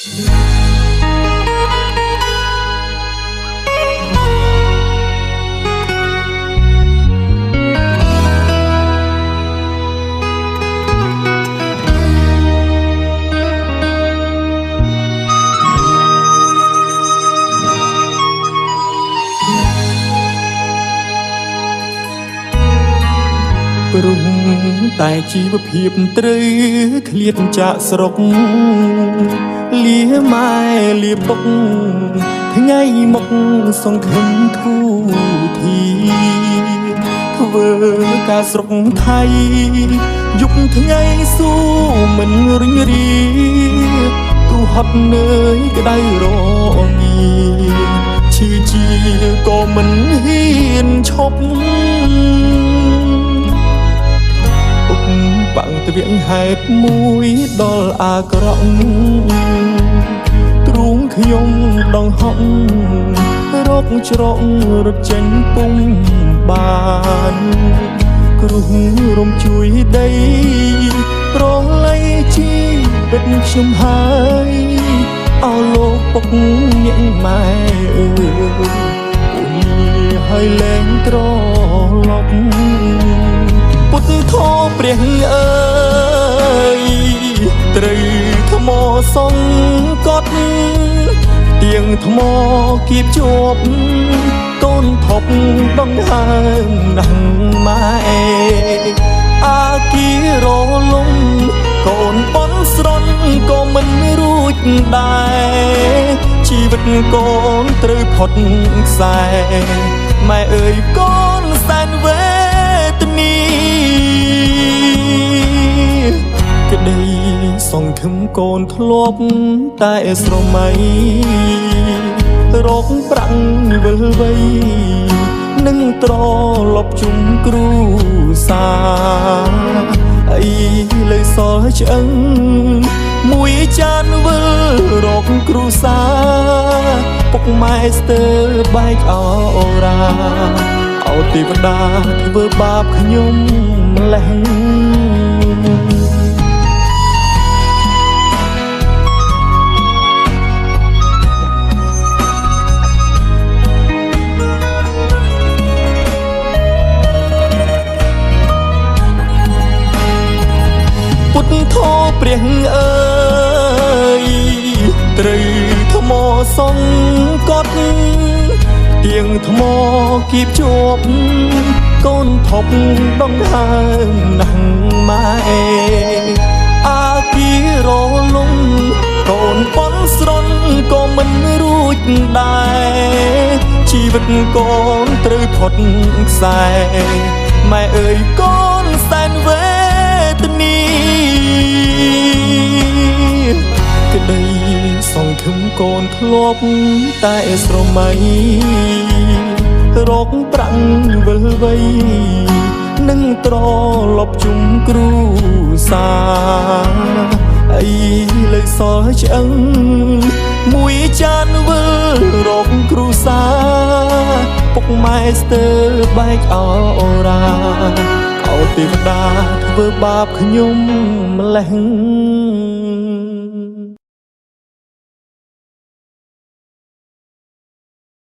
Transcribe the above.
ព្រោះតែជីវភាពត្រូវឃ្លាតចាក់ស្រុកលាម៉ែលាពុកថ្ងៃមុខសង្ឃឹមធូធីធ្វើការស្រុកថៃយប់ថ្ងៃស៊ូមិនរញរាទូហត់នឿយក្តៅរងាឈឺជាក៏មិនហ៊ានឈប់បាំងទ្វាងហេតុមួយដល់អាក្រក់ទ្រូងខ្ញុំដងហក់រកច្រករត់ចេញពុំបានគ្រោះរំជួយដីប្រឡ័យជីវិតខ្ញុំហើយអោលោកពុកញាក់ម៉ែអើយអូនហើយលែងត្រឡប់ពុទ្ធធម៌ព្រះអើយត្រូវថ្មសង្កត់ទៀងថ្មគៀបជាប់កូនថប់ដងហើមណាស់ម៉ែអាគីរលំកូនបនស្រន់ក៏មិនរួចដែរជីវិតកូនត្រូវផុតខ្សែម៉ែអើយកូនសែនវេទនីក្តីសង្ឃឹមកូនធ្លាប់តែស្រមៃរកប្រាំងវិលវៃនឹងត្រឡប់ជុំគ្រូសាអីលើសល់ឆ្អឹងមួយចានវិលរកគ្រូសាពុកម៉ែស្ទើបែកអរាអោទេវតាធ្វើបាបខ្ញុំម្លេះពុទ្ធធម៌ព្រះអើយត្រូវថ្មសង្កត់ទៀងថ្មគៀបជាប់កូនថប់ដងហើមណាស់ម៉ែអាគីរលំកូនបនស្រន់ក៏មិនរួចដែរជីវិតកូនត្រូវផុតខ្សែម៉ែអើយកូនសែនវេទនីក្តីសង្ឃឹមកូនធ្លាប់តែស្រមៃរកប្រាំងវិលវៃនឹងត្រឡប់ជុំគ្រូសាអីលើសល់ឆ្អឹងមួយចានវិលរកគ្រូសាពុកម៉ែស្ទើបែកអរាអោទេវតាធ្វើបាបខ្ញុំម្លេះ